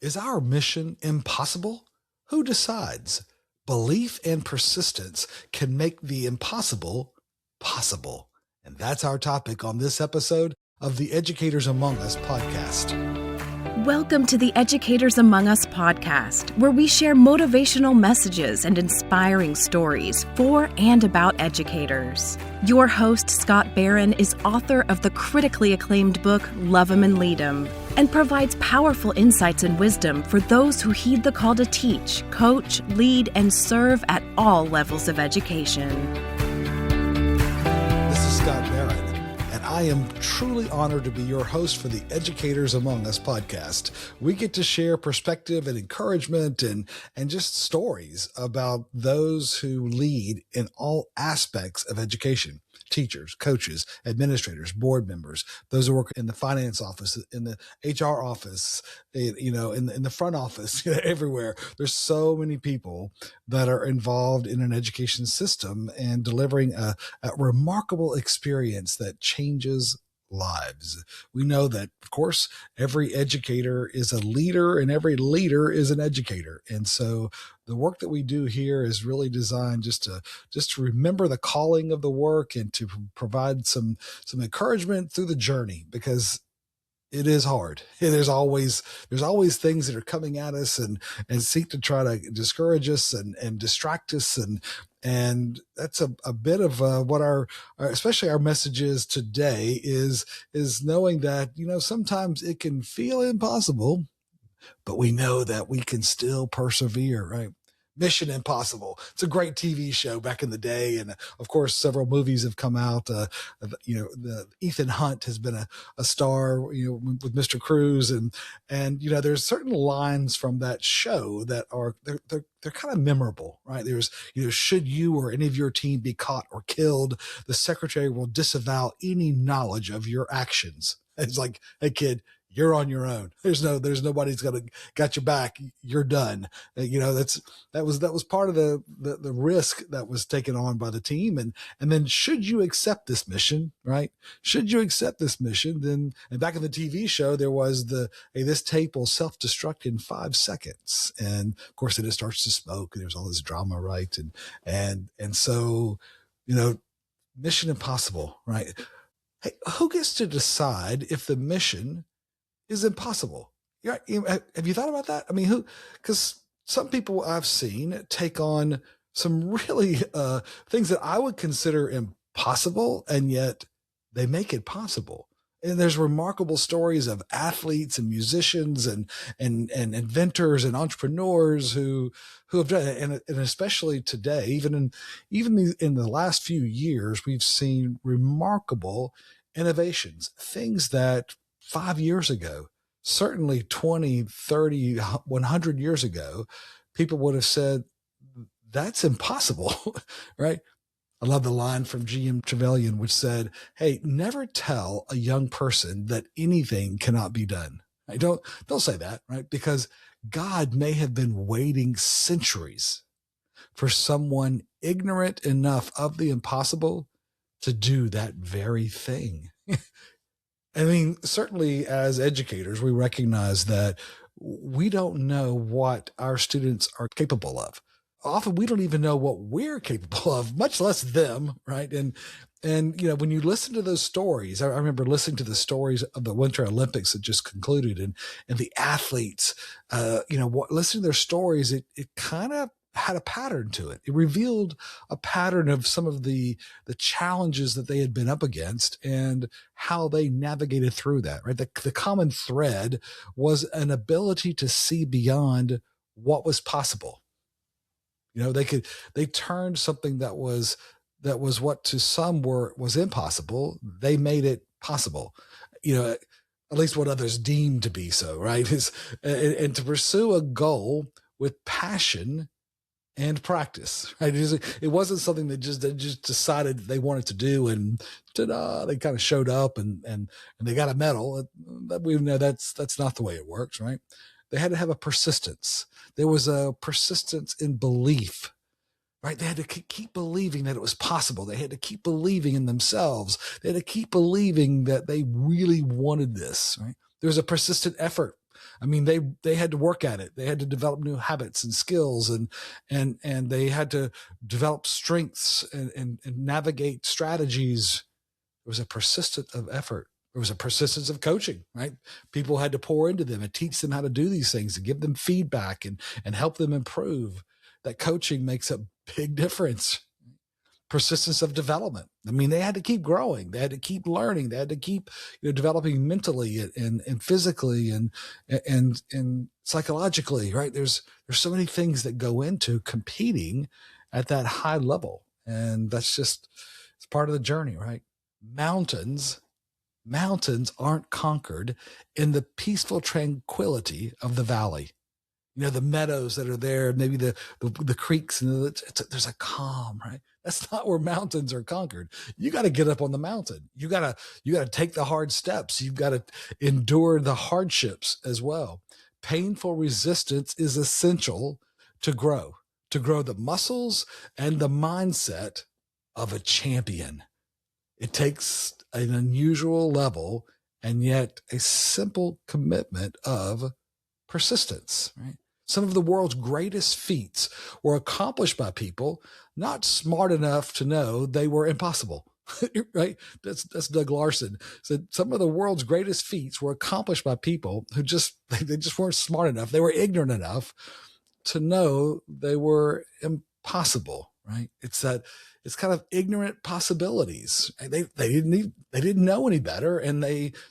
Is our mission impossible? Who decides? Belief and persistence can make the impossible possible. And that's our topic on this episode of the Educators Among Us podcast. Welcome to the Educators Among Us podcast, where we share motivational messages and inspiring stories for and about educators. Your host, Scott Barron, is author of the critically acclaimed book, Love 'Em and Lead 'Em, and provides powerful insights and wisdom for those who heed the call to teach, coach, lead, and serve at all levels of education. This is Scott Barron, and I am truly honored to be your host for the Educators Among Us podcast. We get to share perspective and encouragement and just stories about those who lead in all aspects of education. Teachers, coaches, administrators, board members, those who work in the finance office, in the HR office, in the front office, everywhere. There's so many people that are involved in an education system and delivering a remarkable experience that changes lives. We know that, of course, every educator is a leader and every leader is an educator. And so the work that we do here is really designed just to remember the calling of the work and to provide some encouragement through the journey, because it is hard. There's always things that are coming at us and seek to try to discourage us and distract us. And that's a bit of what especially our message is today is knowing that, sometimes it can feel impossible, but we know that we can still persevere, right? Mission Impossible. It's a great TV show back in the day. And of course, several movies have come out. The Ethan Hunt has been a star, with Mr. Cruz. And there's certain lines from that show that are, they're kind of memorable, right? There's, should you or any of your team be caught or killed, the secretary will disavow any knowledge of your actions. It's like, hey kid, you're on your own. There's nobody's got your back. You're done. That was part of the risk that was taken on by the team. And then should you accept this mission, right? Should you accept this mission? Then, and back in the TV show, there was this tape will self-destruct in 5 seconds. And of course it starts to smoke and there's all this drama, right? And so, Mission Impossible, right? Hey, who gets to decide if the mission is impossible? Have you thought about that? I mean, because some people I've seen take on some really things that I would consider impossible, and yet they make it possible. And there's remarkable stories of athletes and musicians and inventors and entrepreneurs who have done it. And especially today, even in the last few years, we've seen remarkable innovations, things that 5 years ago, certainly 20, 30, 100 years ago, people would have said, that's impossible, right? I love the line from G.M. Trevelyan, which said, hey, never tell a young person that anything cannot be done. Right? Don't say that, right? Because God may have been waiting centuries for someone ignorant enough of the impossible to do that very thing. I mean, certainly as educators, we recognize that we don't know what our students are capable of. Often we don't even know what we're capable of, much less them, right? And when you listen to those stories, I remember listening to the stories of the Winter Olympics that just concluded, and the athletes, listening to their stories, it kind of had a pattern to it. It revealed a pattern of some of the challenges that they had been up against and how they navigated through that, right? The common thread was an ability to see beyond what was possible. They turned something that was what to some was impossible. They made it possible, at least what others deemed to be so, right? And to pursue a goal with passion and practice, right? It wasn't something that just decided they wanted to do and ta-da, they kind of showed up and they got a medal. We know that's not the way it works, right? They had to have a persistence. There was a persistence in belief, right? They had to keep believing that it was possible. They had to keep believing in themselves. They had to keep believing that they really wanted this, right? There was a persistent effort. I mean, they had to work at it. They had to develop new habits and skills, and they had to develop strengths and navigate strategies. It was a persistence of effort. There was a persistence of coaching, right? People had to pour into them and teach them how to do these things and give them feedback and help them improve. That coaching makes a big difference. Persistence of development. I mean, they had to keep growing. They had to keep learning. They had to keep, developing mentally and physically and psychologically, right? There's so many things that go into competing at that high level. And that's it's part of the journey, right? Mountains aren't conquered in the peaceful tranquility of the valley. The meadows that are there, maybe the creeks, and there's a calm, right? That's not where mountains are conquered. You got to get up on the mountain. You got to take the hard steps. You've got to endure the hardships as well. Painful resistance is essential to grow the muscles and the mindset of a champion. It takes an unusual level and yet a simple commitment of persistence, right? Some of the world's greatest feats were accomplished by people not smart enough to know they were impossible, right? That's Doug Larson said some of the world's greatest feats were accomplished by people who they just weren't smart enough. They were ignorant enough to know they were impossible, right? It's kind of ignorant possibilities. They didn't know any better,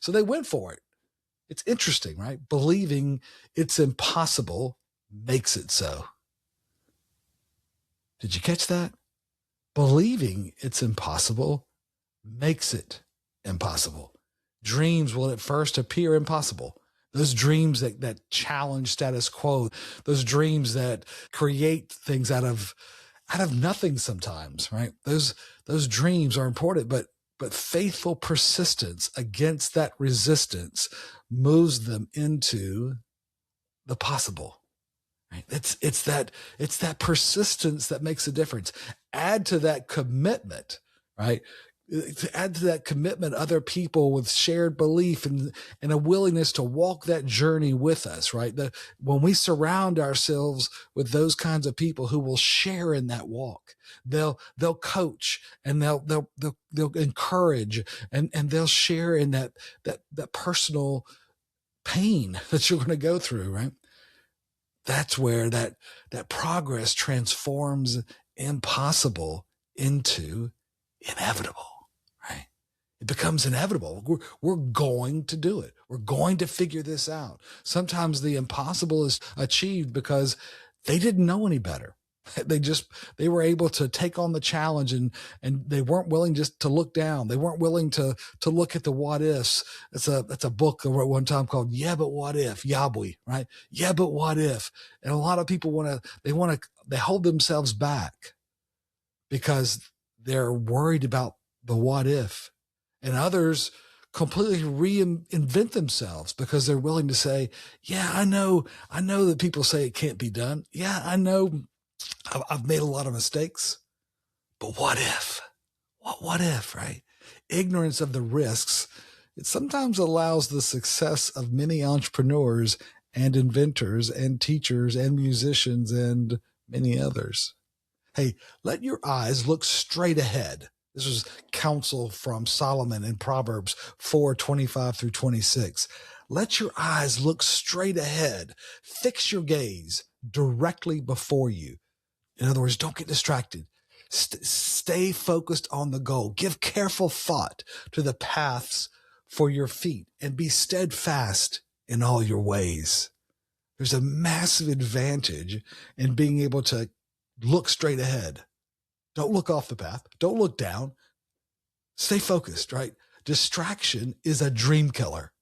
so they went for it. It's interesting, right? Believing it's impossible makes it so. Did you catch that? Believing it's impossible makes it impossible. Dreams will at first appear impossible. Those dreams that challenge status quo, those dreams that create things out of nothing sometimes, right? Those dreams are important, but faithful persistence against that resistance moves them into the possible. Right? It's that persistence that makes a difference. Add to that commitment, right? To add to that commitment, other people with shared belief and a willingness to walk that journey with us, right? When we surround ourselves with those kinds of people who will share in that walk, they'll coach and they'll encourage and they'll share in that personal pain that you're going to go through, right? That's where that progress transforms impossible into inevitable, right? It becomes inevitable. We're going to do it. We're going to figure this out. Sometimes the impossible is achieved because they didn't know any better. They were able to take on the challenge and they weren't willing just to look down. They weren't willing to look at the what ifs. That's a book I wrote one time called Yeah, But What If? Yabwe, right? Yeah, but what if? And a lot of people they hold themselves back because they're worried about the what if, and others completely reinvent themselves because they're willing to say, yeah, I know that people say it can't be done. Yeah, I know I've made a lot of mistakes, but what if? What if, right? Ignorance of the risks, it sometimes allows the success of many entrepreneurs and inventors and teachers and musicians and many others. Hey, let your eyes look straight ahead. This was counsel from Solomon in Proverbs 4:25-26. Let your eyes look straight ahead. Fix your gaze directly before you. In other words, don't get distracted. Stay focused on the goal. Give careful thought to the paths for your feet and be steadfast in all your ways. There's a massive advantage in being able to look straight ahead. Don't look off the path. Don't look down. Stay focused, right? Distraction is a dream killer.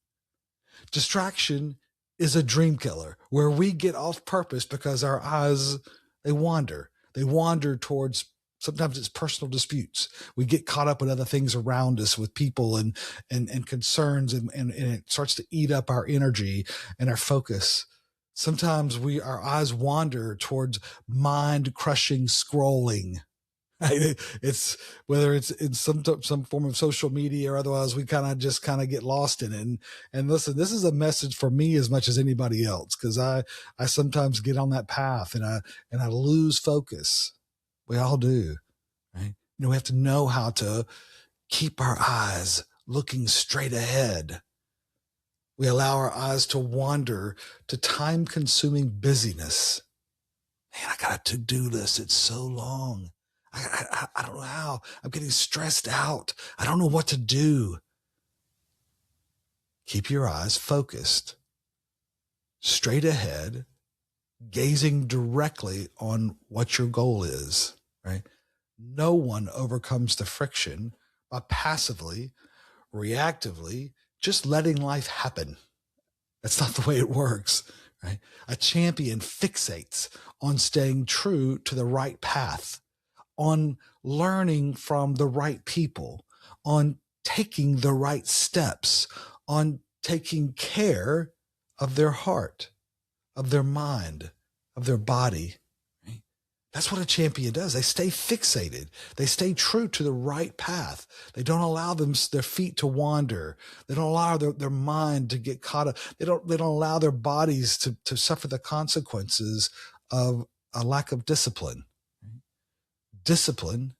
Distraction is a dream killer where we get off purpose because our eyes, they wander. They wander towards, sometimes it's personal disputes. We get caught up in other things around us with people and concerns and it starts to eat up our energy and our focus. Sometimes our eyes wander towards mind crushing scrolling. Right? It's whether it's in some form of social media or otherwise, we kind of get lost in it. And listen, this is a message for me as much as anybody else, because I sometimes get on that path and I lose focus. We all do, right? We have to know how to keep our eyes looking straight ahead. We allow our eyes to wander to time-consuming busyness. Man, I got a to-do list. It's so long. I don't know how. I'm getting stressed out. I don't know what to do. Keep your eyes focused, straight ahead, gazing directly on what your goal is, right? No one overcomes the friction by passively, reactively, just letting life happen. That's not the way it works, right? A champion fixates on staying true to the right path, on learning from the right people, on taking the right steps, on taking care of their heart, of their mind, of their body. Right? That's what a champion does. They stay fixated. They stay true to the right path. They don't allow their feet to wander. They don't allow their mind to get caught up. They don't allow their bodies to suffer the consequences of a lack of discipline. Discipline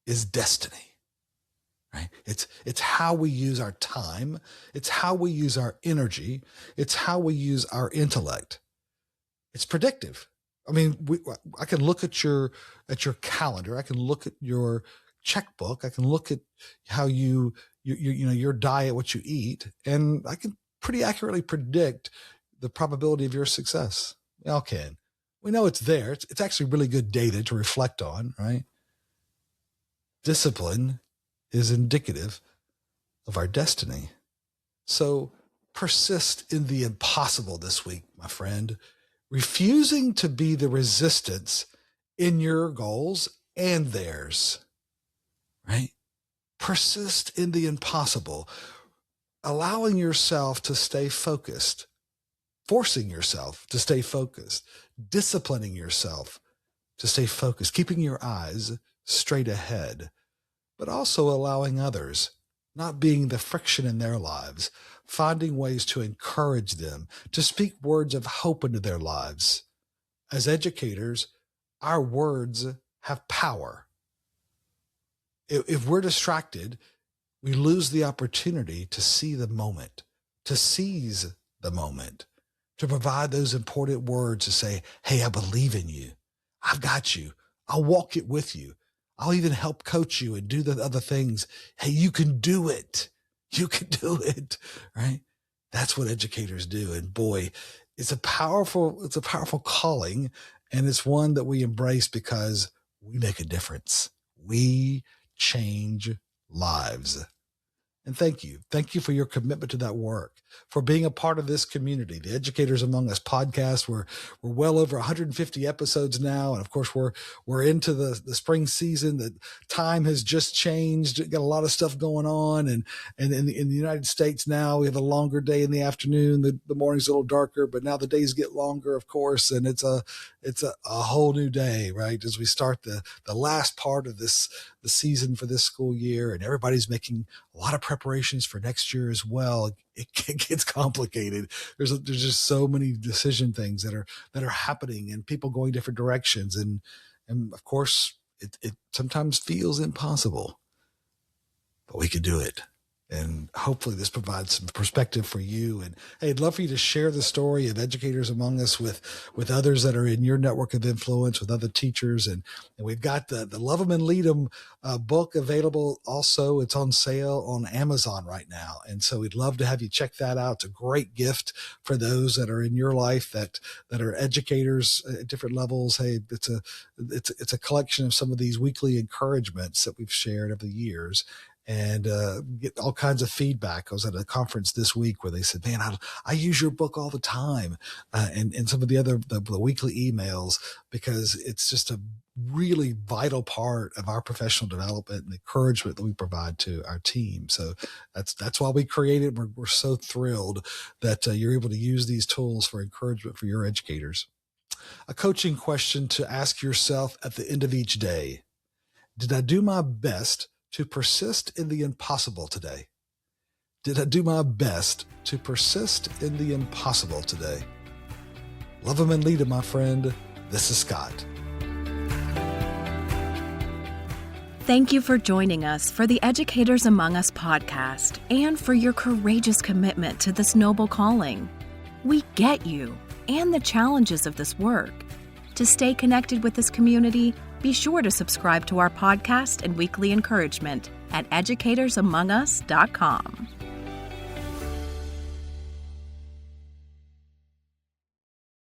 is destiny, right? It's how we use our time. It's how we use our energy. It's how we use our intellect. It's predictive. I mean, I can look at your calendar. I can look at your checkbook. I can look at how your diet, what you eat, and I can pretty accurately predict the probability of your success. We all can. We know it's there. It's actually really good data to reflect on, right? Discipline is indicative of our destiny. So persist in the impossible this week, my friend, refusing to be the resistance in your goals and theirs, right? Persist in the impossible, allowing yourself to stay focused, forcing yourself to stay focused, disciplining yourself to stay focused, keeping your eyes straight ahead, but also allowing others, not being the friction in their lives, finding ways to encourage them, to speak words of hope into their lives. As educators, our words have power. If we're distracted, we lose the opportunity to see the moment, to seize the moment, to provide those important words to say, hey, I believe in you. I've got you. I'll walk it with you. I'll even help coach you and do the other things. Hey, you can do it. You can do it, right? That's what educators do. And boy, it's a powerful calling. And it's one that we embrace because we make a difference. We change lives. And thank you. Thank you for your commitment to that work, for being a part of this community, the Educators Among Us podcast. We're well over 150 episodes now. And of course, we're into the spring season. The time has just changed. Got a lot of stuff going on. And in the United States now, we have a longer day in the afternoon. The morning's a little darker, but now the days get longer, of course. And it's a whole new day, right? As we start the last part of the season for this school year, and everybody's making a lot of preparations for next year as well. It gets complicated. There's just so many decision things that are happening, and people going different directions. And of course it sometimes feels impossible, but we can do it. And hopefully this provides some perspective for you. And hey, I'd love for you to share the story of Educators Among Us with others that are in your network of influence, with other teachers. And we've got the Love 'em and Lead 'em book available. Also, it's on sale on Amazon right now. And so we'd love to have you check that out. It's a great gift for those that are in your life that are educators at different levels. Hey, it's a collection of some of these weekly encouragements that we've shared over the years. And get all kinds of feedback. I was at a conference this week where they said, man, I use your book all the time. And some of the weekly emails, because it's just a really vital part of our professional development and encouragement that we provide to our team. So that's why we created. We're so thrilled that you're able to use these tools for encouragement for your educators. A coaching question to ask yourself at the end of each day: Did I do my best to persist in the impossible today? Did I do my best to persist in the impossible today? Love him and lead him, my friend. This is Scott. Thank you for joining us for the Educators Among Us podcast and for your courageous commitment to this noble calling. We get you and the challenges of this work. To stay connected with this community, be sure to subscribe to our podcast and weekly encouragement at educatorsamongus.com.